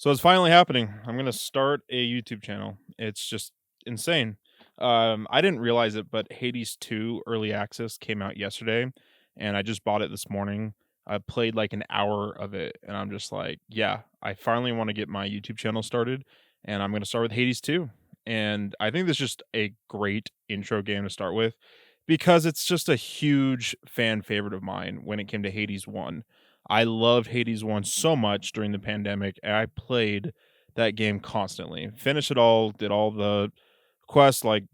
So it's finally happening. I'm gonna start a YouTube channel. It's just insane. I didn't realize it, but Hades 2 Early Access came out yesterday, and I just bought it this morning. I played like an hour of it, and I'm just like, yeah, I finally want to get my YouTube channel started, and I'm gonna start with Hades 2. And I think this is just a great intro game to start with because it's just a huge fan favorite of mine when it came to Hades 1. I loved Hades 1 so much during the pandemic, and I played that game constantly. Finished it all, did all the quests, like,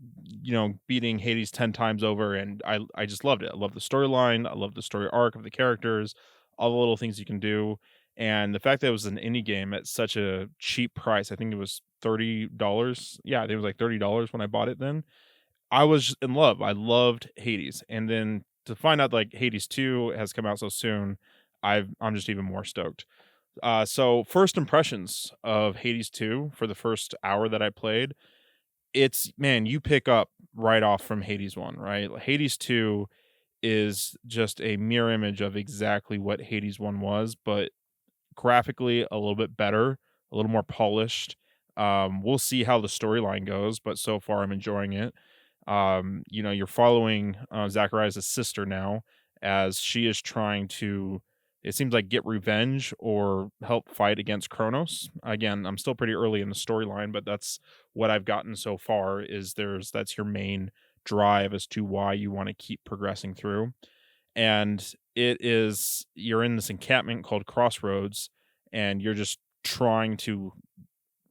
beating Hades 10 times over, and I just loved it. I love the storyline, I love the story arc of the characters, all the little things you can do, and the fact that it was an indie game at such a cheap price. I think it was $30. Yeah, I think it was like $30 when I bought it then. I was in love. I loved Hades, and then to find out, like, Hades 2 has come out so soon, I'm just even more stoked. So first impressions of Hades 2 for the first hour that I played, it's man, you pick up right off from Hades 1, right? Like, Hades 2 is just a mirror image of exactly what Hades 1 was, but graphically a little bit better, a little more polished. We'll see how the storyline goes, but so far I'm enjoying it. You're following Zacharias' sister now as she is trying to, it seems like, get revenge or help fight against Kronos. Again, I'm still pretty early in the storyline, but that's what I've gotten so far. Is that's your main drive as to why you want to keep progressing through. And you're in this encampment called Crossroads, and you're just trying to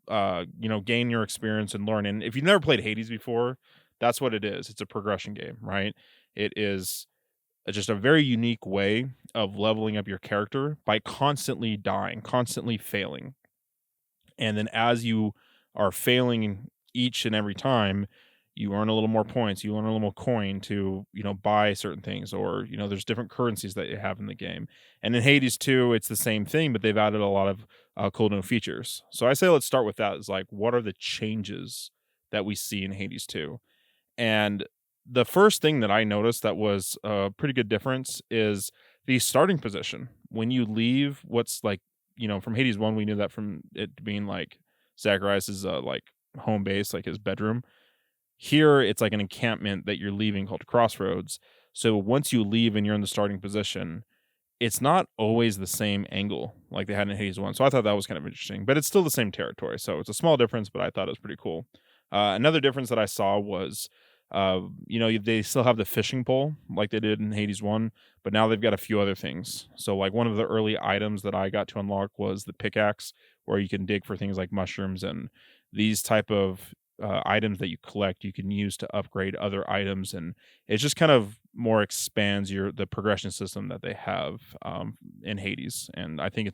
gain your experience and learn. And if you've never played Hades before, that's what it is. It's a progression game, right? It is just a very unique way of leveling up your character by constantly dying, constantly failing. And then as you are failing each and every time, you earn a little more points, you earn a little more coin to, buy certain things, or, there's different currencies that you have in the game. And in Hades 2, it's the same thing, but they've added a lot of cool new features. So I say let's start with that. Is like, what are the changes that we see in Hades 2? And the first thing that I noticed that was a pretty good difference is the starting position. When you leave what's like, from Hades 1, we knew that from it being like Zacharias's like home base, like his bedroom. Here it's like an encampment that you're leaving called Crossroads. So once you leave and you're in the starting position, it's not always the same angle like they had in Hades 1. So I thought that was kind of interesting, but it's still the same territory. So it's a small difference, but I thought it was pretty cool. Another difference that I saw was, they still have the fishing pole like they did in Hades 1, but now they've got a few other things. So, like, one of the early items that I got to unlock was the pickaxe, where you can dig for things like mushrooms, and these type of items that you collect, you can use to upgrade other items, and it just kind of more expands the progression system that they have in Hades. And I think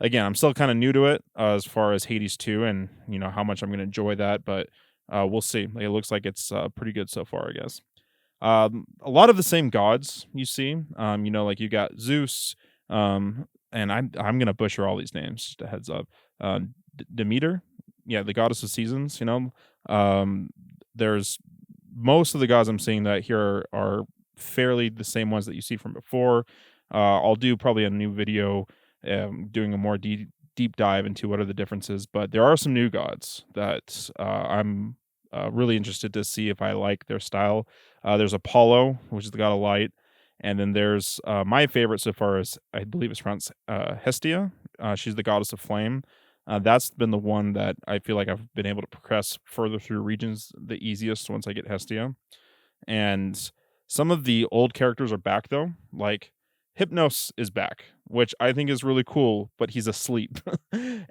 again, I'm still kind of new to it as far as Hades 2, and how much I'm going to enjoy that, but we'll see. Like, it looks like it's pretty good so far, I guess. A lot of the same gods you see. Like, you got Zeus, and I'm gonna butcher all these names. Just a heads up. Demeter, yeah, the goddess of seasons. Um, there's most of the gods I'm seeing that here are fairly the same ones that you see from before. I'll do probably a new video doing a more deep dive into what are the differences, but there are some new gods that I'm really interested to see if I like their style. There's Apollo, which is the god of light, and then there's my favorite so far is, I believe it's pronounced Hestia. She's the goddess of flame. That's been the one that I feel like I've been able to progress further through regions the easiest once I get Hestia. And some of the old characters are back though, like Hypnos is back, which I think is really cool, but he's asleep.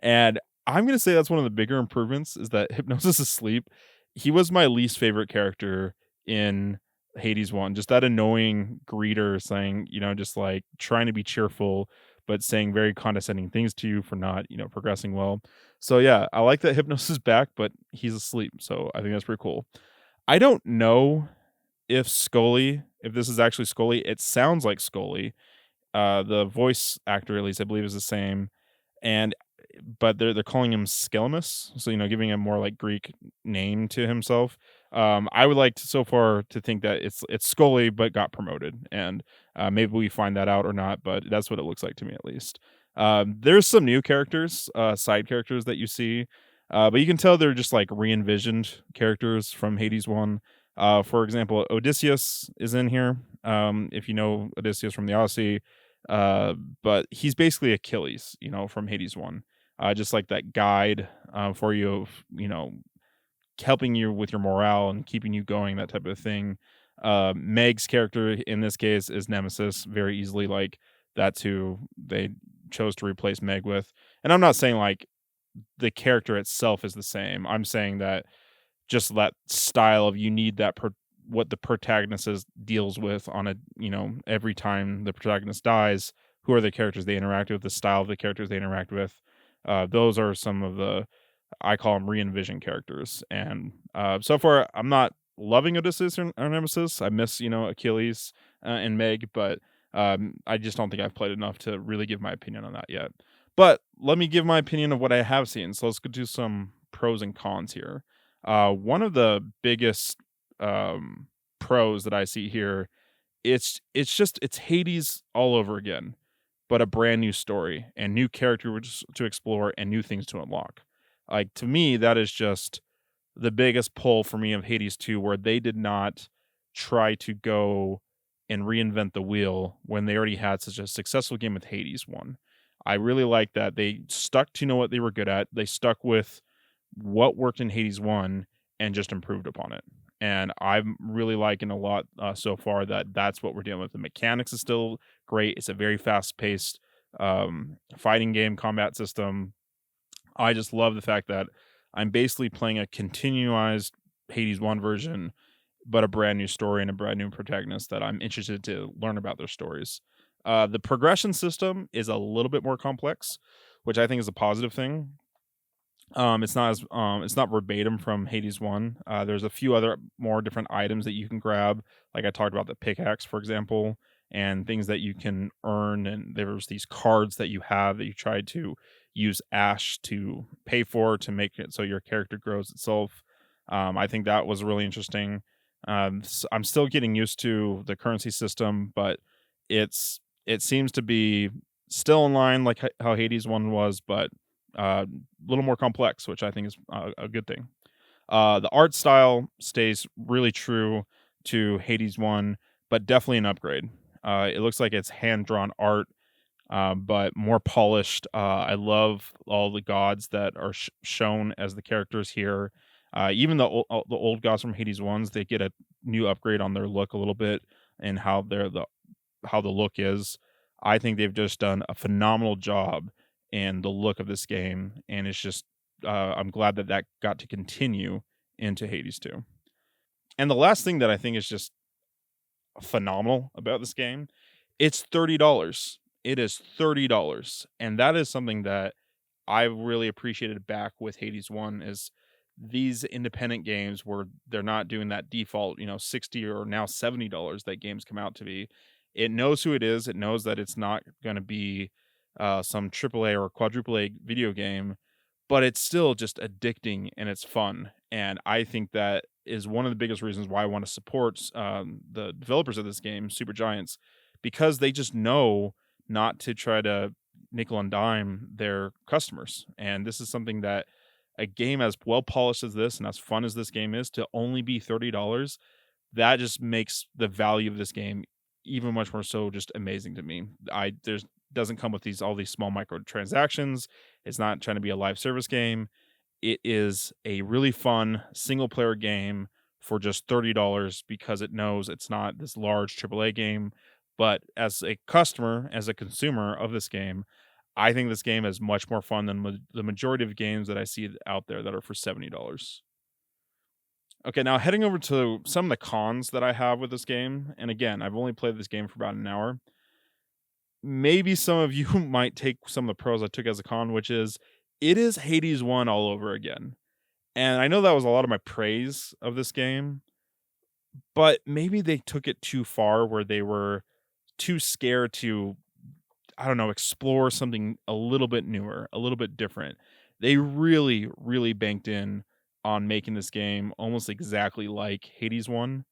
And I'm gonna say that's one of the bigger improvements is that Hypnos is asleep. He was my least favorite character in Hades 1. Just that annoying greeter saying, just like trying to be cheerful, but saying very condescending things to you for not, progressing well. So yeah, I like that Hypnos is back, but he's asleep. So I think that's pretty cool. I don't know if this is actually Scully. It sounds like Scully. The voice actor, at least I believe, is the same, and but they're calling him Skelmus, so giving him more like Greek name to himself. I would like to, so far, to think that it's Scully, but got promoted, and maybe we find that out or not, but that's what it looks like to me at least. There's some new characters, side characters that you see, but you can tell they're just like re-envisioned characters from Hades 1. For example, Odysseus is in here. If you know Odysseus from the Odyssey, uh, but he's basically Achilles, from Hades 1. Just like that guide for you, helping you with your morale and keeping you going, that type of thing. Meg's character in this case is Nemesis, very easily. Like that's who they chose to replace Meg with. And I'm not saying like the character itself is the same. I'm saying that just that style of you need what the protagonist deals with on a every time the protagonist dies. Who are the characters they interact with? The style of the characters they interact with. Those are some of the I call them re-envision characters. And so far, I'm not loving Odysseus or Nemesis. I miss Achilles and Meg, but I just don't think I've played enough to really give my opinion on that yet. But let me give my opinion of what I have seen. So let's go do some pros and cons here. One of the biggest pros that I see here, it's Hades all over again, but a brand new story and new characters to explore and new things to unlock. Like to me, that is just the biggest pull for me of Hades 2, where they did not try to go and reinvent the wheel when they already had such a successful game with Hades 1. I really like that they stuck to what they were good at. They stuck with what worked in Hades 1 and just improved upon it. And I'm really liking a lot so far that that's what we're dealing with. The mechanics is still great. It's a very fast paced fighting game combat system. I just love the fact that I'm basically playing a continuized Hades 1 version, but a brand new story and a brand new protagonist that I'm interested to learn about their stories. The progression system is a little bit more complex, which I think is a positive thing. It's not verbatim from Hades 1. There's a few other more different items that you can grab, like I talked about the pickaxe, for example, and things that you can earn. And there's these cards that you have that you try to use Ash to pay for to make it so your character grows itself. I think that was really interesting. I'm still getting used to the currency system, but it seems to be still in line like how Hades 1 was, but a little more complex, which I think is a good thing. The art style stays really true to Hades 1, but definitely an upgrade. It looks like it's hand drawn art, but more polished. I love all the gods that are shown as the characters here. Even the old gods from Hades ones, they get a new upgrade on their look a little bit and how the look is. I think they've just done a phenomenal job in the look of this game, and it's just I'm glad that that got to continue into Hades 2. And the last thing that I think is just phenomenal about this game, it's $30. It is $30, and that is something that I really appreciated back with Hades 1 is these independent games where they're not doing that default, 60 or now $70 that games come out to be. It knows who it is. It knows that it's not going to be some AAA or quadruple A video game, but it's still just addicting and it's fun. And I think that is one of the biggest reasons why I want to support the developers of this game, Super Giants, because they just know not to try to nickel and dime their customers. And this is something that a game as well polished as this and as fun as this game is to only be $30, that just makes the value of this game even much more so just amazing to me. There's doesn't come with all these small microtransactions. It's not trying to be a live service game. It is a really fun single player game for just $30 because it knows it's not this large AAA game. But as a customer, as a consumer of this game, I think this game is much more fun than the majority of games that I see out there that are for $70. Okay, now heading over to some of the cons that I have with this game. And again, I've only played this game for about an hour. Maybe some of you might take some of the pros I took as a con, which is it is Hades 1 all over again. And I know that was a lot of my praise of this game, but maybe they took it too far where they were too scared to, I don't know, explore something a little bit newer, a little bit different. They really, really banked in on making this game almost exactly like Hades 1,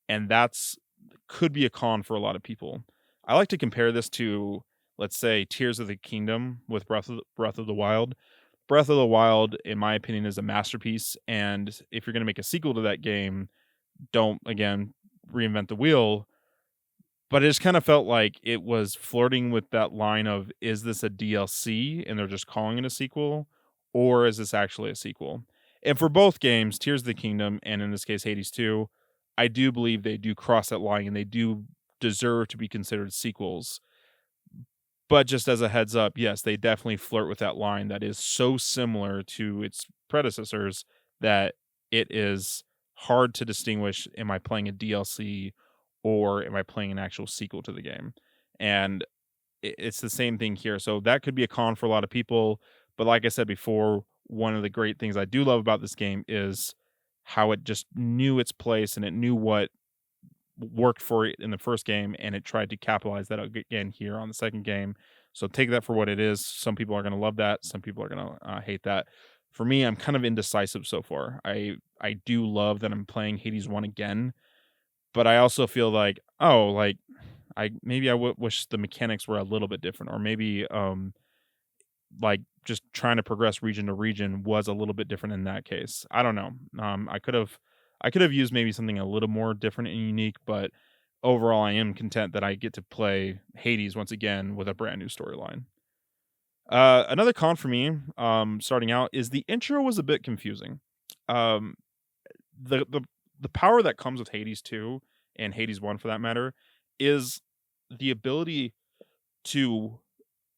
and that's could be a con for a lot of people. I like to compare this to let's say Tears of the Kingdom with Breath of the Wild. Breath of the Wild, in my opinion, is a masterpiece, and if you're gonna make a sequel to that game, don't again reinvent the wheel. But it just kind of felt like it was flirting with that line of, is this a DLC and they're just calling it a sequel, or is this actually a sequel? And for both games, Tears of the Kingdom and in this case Hades 2, I do believe they do cross that line and they do deserve to be considered sequels. But just as a heads up, yes, they definitely flirt with that line that is so similar to its predecessors that it is hard to distinguish, am I playing a DLC or am I playing an actual sequel to the game? And it's the same thing here. So that could be a con for a lot of people. But like I said before, one of the great things I do love about this game is how it just knew its place and it knew what worked for it in the first game, and it tried to capitalize that again here on the second game. So take that for what it is. Some people are going to love that. Some people are going to hate that. For me, I'm kind of indecisive so far. I do love that I'm playing Hades 1 again, but I also feel like, oh, like I wish the mechanics were a little bit different, or maybe like just trying to progress region to region was a little bit different in that case. I don't know. I could have used maybe something a little more different and unique, but overall I am content that I get to play Hades once again with a brand new storyline. Another con for me, starting out, is the intro was a bit confusing. Um, the power that comes with Hades 2 and Hades 1 for that matter is the ability to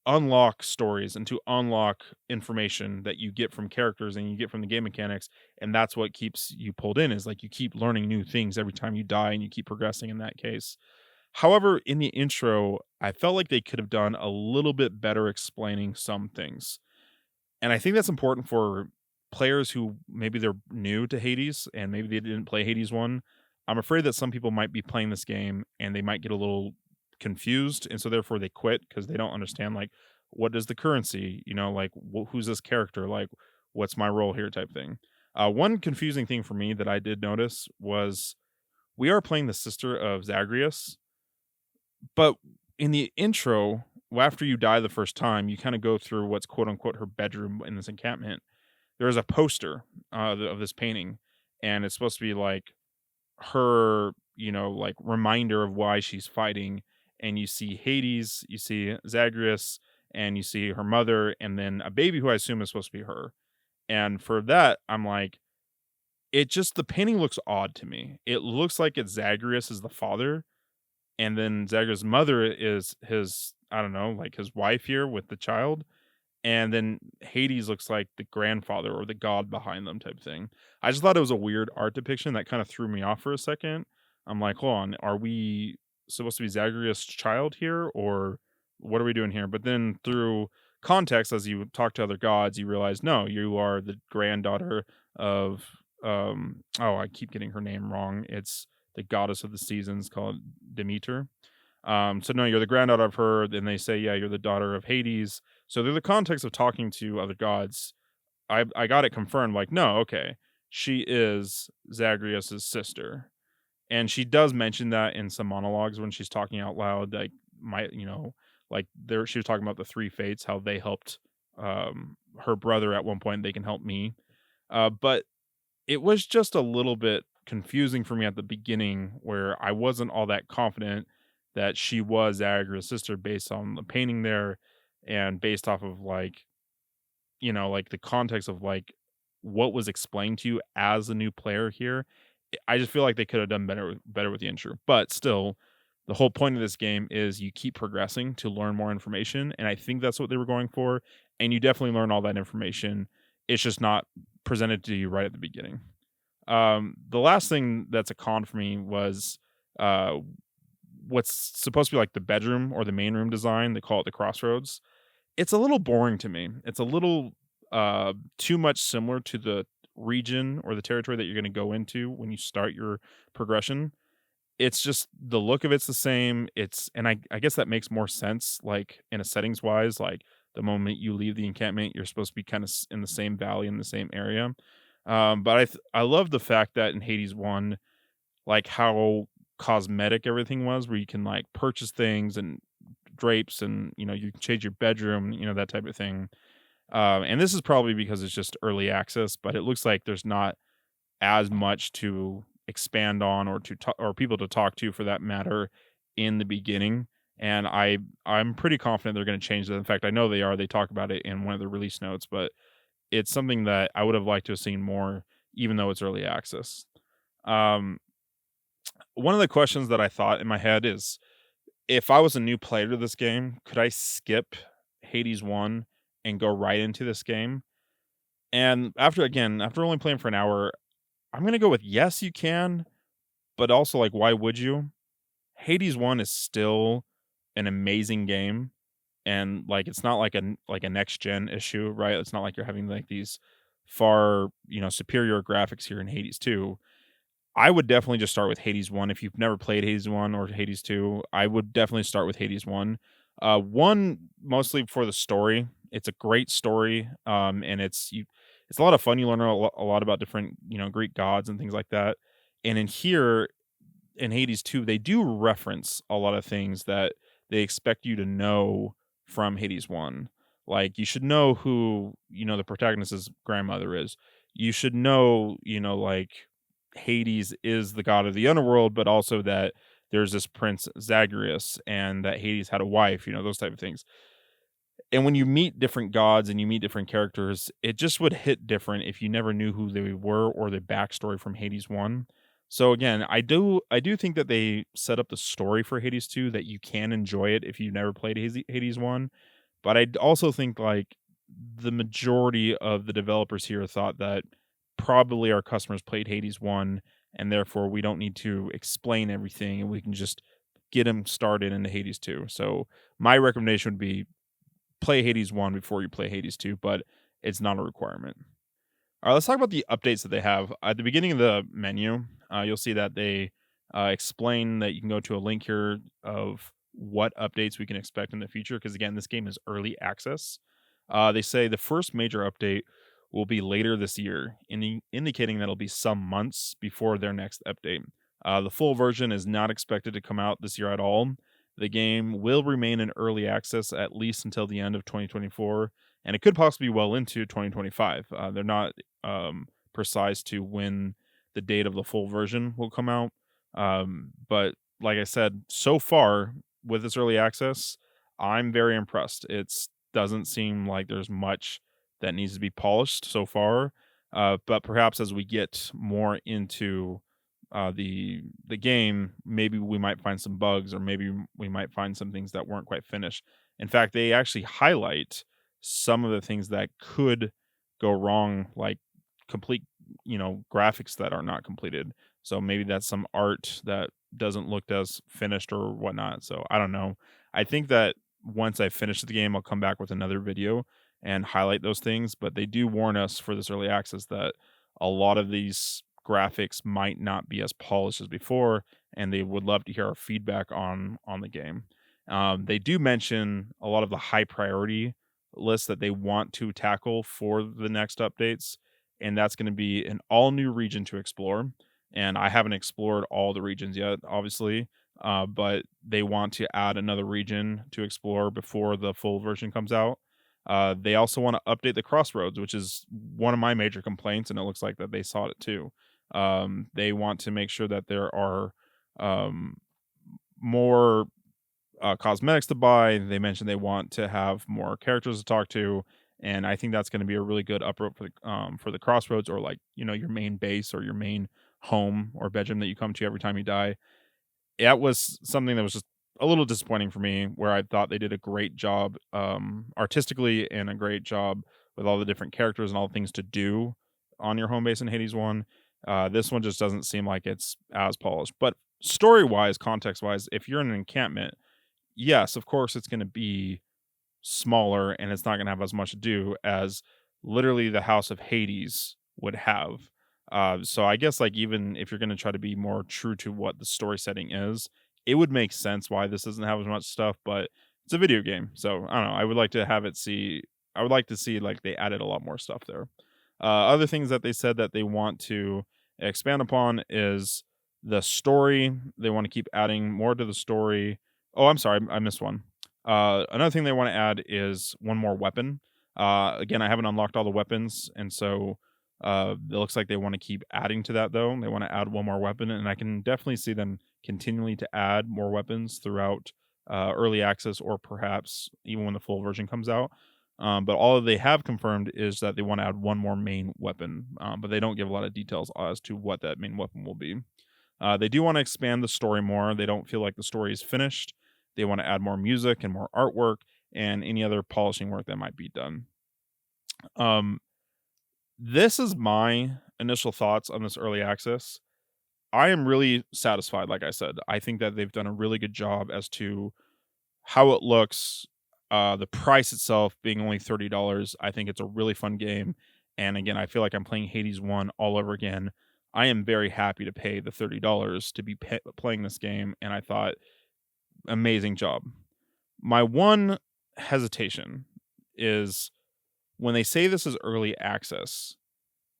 unlock stories and to unlock information that you get from characters and you get from the game mechanics, and that's what keeps you pulled in, is like you keep learning new things every time you die and you keep progressing in that case. However, in the intro, I felt like they could have done a little bit better explaining some things. And I think that's important for players who maybe they're new to Hades and maybe they didn't play Hades 1. I'm afraid that some people might be playing this game and they might get a little confused, and so therefore they quit because they don't understand, like, what is the currency, like who's this character, like what's my role here type thing. One confusing thing for me that I did notice was we are playing the sister of Zagreus, but in the intro, after you die the first time, you kind of go through what's quote unquote her bedroom in this encampment. There's a poster of this painting, and it's supposed to be like her, like reminder of why she's fighting. And you see Hades, you see Zagreus, and you see her mother, and then a baby who I assume is supposed to be her. And for that, I'm like, the painting looks odd to me. It looks like it's Zagreus is the father, and then Zagreus' mother is his, I don't know, like his wife here with the child, and then Hades looks like the grandfather or the god behind them type thing. I just thought it was a weird art depiction that kind of threw me off for a second. I'm like, hold on, are we supposed to be Zagreus' child here, or what are we doing here? But then through context, as you talk to other gods, you realize no, you are the granddaughter of oh, I keep getting her name wrong. It's the goddess of the seasons called Demeter. So no, you're the granddaughter of her. Then they say, yeah, you're the daughter of Hades. So through the context of talking to other gods, I got it confirmed. Like, no, okay, she is Zagreus's sister, and she does mention that in some monologues when she's talking out loud. Like, like there, she was talking about the three fates, how they helped her brother at one point. They can help me, but it was just a little bit confusing for me at the beginning where I wasn't all that confident that she was Zagreus' sister based on the painting there and based off of like, like the context of like what was explained to you as a new player here. I just feel like they could have done better with the intro. But still, the whole point of this game is you keep progressing to learn more information, and I think that's what they were going for. And you definitely learn all that information. It's just not presented to you right at the beginning. The last thing that's a con for me was uh, what's supposed to be like the bedroom or the main room design. They call it the crossroads. It's a little boring to me. It's a little too much similar to the region or the territory that you're going to go into when you start your progression. It's just the look of it's the same. I guess that makes more sense, like in a settings wise, like the moment you leave the encampment, you're supposed to be kind of in the same valley in the same area. But I love the fact that in Hades 1, like how cosmetic everything was, where you can like purchase things and drapes, and you can change your bedroom, that type of thing. And this is probably because it's just early access, but it looks like there's not as much to expand on, or or people to talk to for that matter, in the beginning. And I'm pretty confident they're going to change that. In fact, I know they are. They talk about it in one of the release notes, but it's something that I would have liked to have seen more, even though it's early access. Um, One of the questions that I thought in my head is, if I was a new player to this game, could I skip Hades 1 and go right into this game? And after only playing for an hour, I'm going to go with yes, you can, but also, like, why would you? Hades 1 is still an amazing game, and, like, it's not like a next gen issue, right? It's not like you're having, like, these far, superior graphics here in Hades 2. I would definitely just start with Hades 1. If you've never played Hades 1 or Hades 2, I would definitely start with Hades 1. 1 mostly for the story. It's a great story, and it's a lot of fun. You learn a lot about different, Greek gods and things like that. And in here, in Hades 2, they do reference a lot of things that they expect you to know from Hades 1. Like, you should know who, the protagonist's grandmother is. You should know, like, Hades is the god of the underworld, but also that there's this prince Zagreus, and that Hades had a wife, those type of things. And when you meet different gods and you meet different characters, it just would hit different if you never knew who they were or the backstory from Hades 1. So again, I do think that they set up the story for Hades 2 that you can enjoy it if you never played Hades 1. But I also think, like, the majority of the developers here thought that probably our customers played Hades 1, and therefore we don't need to explain everything, and we can just get them started into Hades 2. So my recommendation would be play Hades 1 before you play Hades 2, but it's not a requirement. All right, let's talk about the updates that they have. At the beginning of the menu, you'll see that they explain that you can go to a link here of what updates we can expect in the future. Because again, this game is early access. They say the first major update will be later this year, indicating that it'll be some months before their next update. The full version is not expected to come out this year at all. The game will remain in early access at least until the end of 2024, and it could possibly be well into 2025. They're not precise to when the date of the full version will come out. But like I said, so far with this early access, I'm very impressed. It doesn't seem like there's much that needs to be polished so far. But perhaps as we get more into the game, maybe we might find some bugs, or maybe we might find some things that weren't quite finished. In fact, they actually highlight some of the things that could go wrong, like complete, graphics that are not completed. So maybe that's some art that doesn't look as finished or whatnot. So I don't know. I think that once I finish the game, I'll come back with another video and highlight those things. But they do warn us for this early access that a lot of these graphics might not be as polished as before, and they would love to hear our feedback on the game. They do mention a lot of the high priority lists that they want to tackle for the next updates, and that's going to be an all new region to explore. And I haven't explored all the regions yet, obviously, but they want to add another region to explore before the full version comes out. They also want to update the crossroads, which is one of my major complaints, and it looks like that they saw it too. They want to make sure that there are um, more cosmetics to buy. They mentioned they want to have more characters to talk to, and I think that's going to be a really good upgrade for the crossroads, or, like, your main base or your main home or bedroom that you come to every time you die. That was something that was just a little disappointing for me, where I thought they did a great job artistically, and a great job with all the different characters and all the things to do on your home base in Hades 1. This one just doesn't seem like it's as polished. But story wise, context wise, if you're in an encampment, yes, of course it's going to be smaller, and it's not going to have as much to do as literally the House of Hades would have. So I guess, like, even if you're going to try to be more true to what the story setting is, it would make sense why this doesn't have as much stuff. But it's a video game, so I don't know. I would like to have it see. I would like to see, like, they added a lot more stuff there. Other things that they said that they want to expand upon is the story. They want to keep adding more to the story. Oh, I'm sorry, I missed one. Another thing they want to add is one more weapon. Again, I haven't unlocked all the weapons, and so it looks like they want to keep adding to that. Though they want to add one more weapon, and I can definitely see them continually to add more weapons throughout early access, or perhaps even when the full version comes out. But all they have confirmed is that they want to add one more main weapon, but they don't give a lot of details as to what that main weapon will be. They do want to expand the story more. They don't feel like the story is finished. They want to add more music and more artwork and any other polishing work that might be done. Um, this is my initial thoughts on this early access. I am really satisfied. Like I said, I think that they've done a really good job as to how it looks, the price itself being only $30. I think it's a really fun game. And again, I feel like I'm playing Hades 1 all over again. I am very happy to pay the $30 to be playing this game. And I thought, amazing job. My one hesitation is when they say this is early access,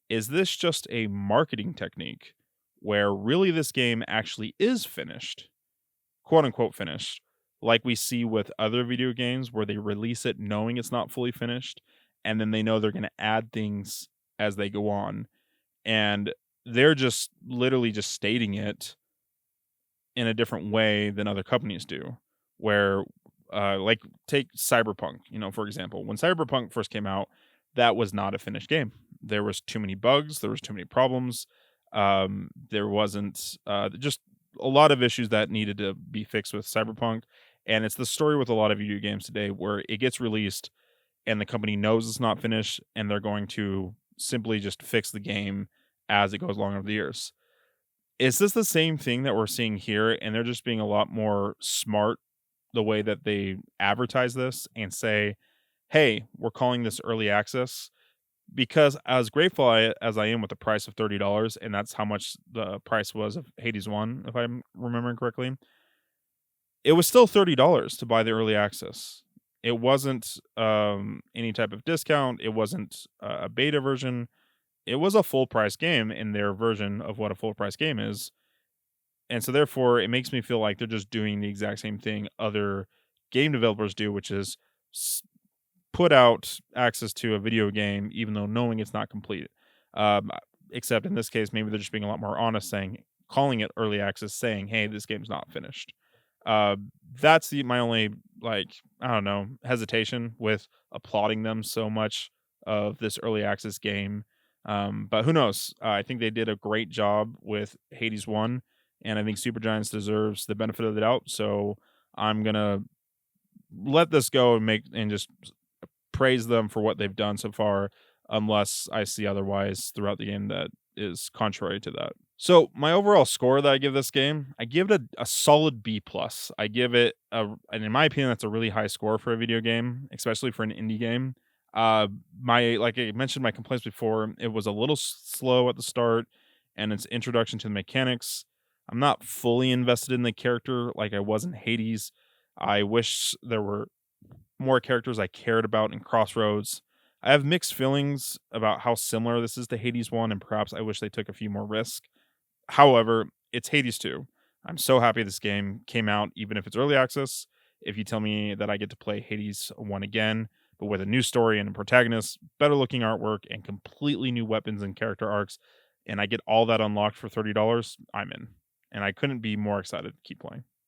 is this just a marketing technique where really this game actually is finished, quote unquote finished, like we see with other video games where they release it knowing it's not fully finished, and then they know they're going to add things as they go on, and they're just literally just stating it in a different way than other companies do. Where, like, take Cyberpunk, for example. When Cyberpunk first came out, that was not a finished game. There was too many bugs. There was too many problems. There wasn't just a lot of issues that needed to be fixed with Cyberpunk. And it's the story with a lot of video games today where it gets released and the company knows it's not finished and they're going to simply just fix the game as it goes along over the years. Is this the same thing that we're seeing here, and they're just being a lot more smart the way that they advertise this and say, "Hey, we're calling this early access," because as grateful as I am with the price of $30, and that's how much the price was of Hades 1, if I'm remembering correctly, it was still $30 to buy the early access. It wasn't, any type of discount, it wasn't a beta version, it was a full price game in their version of what a full price game is. And so therefore, it makes me feel like they're just doing the exact same thing other game developers do, which is s- put out access to a video game, even though knowing it's not complete. Um, Except in this case, maybe they're just being a lot more honest, calling it early access, saying, "Hey, this game's not finished." Uh, that's my only, like, I don't know, hesitation with applauding them so much of this early access game. But who knows? I think they did a great job with Hades 1, and I think Supergiants deserves the benefit of the doubt. So I'm gonna let this go and just praise them for what they've done so far, unless I see otherwise throughout the game that is contrary to that. So my overall score that I give this game, I give it a solid B plus. I give it and in my opinion, that's a really high score for a video game, especially for an indie game. My like I mentioned my complaints before, it was a little slow at the start, and its introduction to the mechanics. I'm not fully invested in the character like I was in Hades. I wish there were more characters I cared about in Crossroads. I have mixed feelings about how similar this is to Hades 1, and perhaps I wish they took a few more risks. However, it's Hades 2. I'm so happy this game came out, even if it's early access. If you tell me that I get to play Hades 1 again, but with a new story and a protagonist, better looking artwork, and completely new weapons and character arcs, and I get all that unlocked for $30, I'm in. And I couldn't be more excited to keep playing.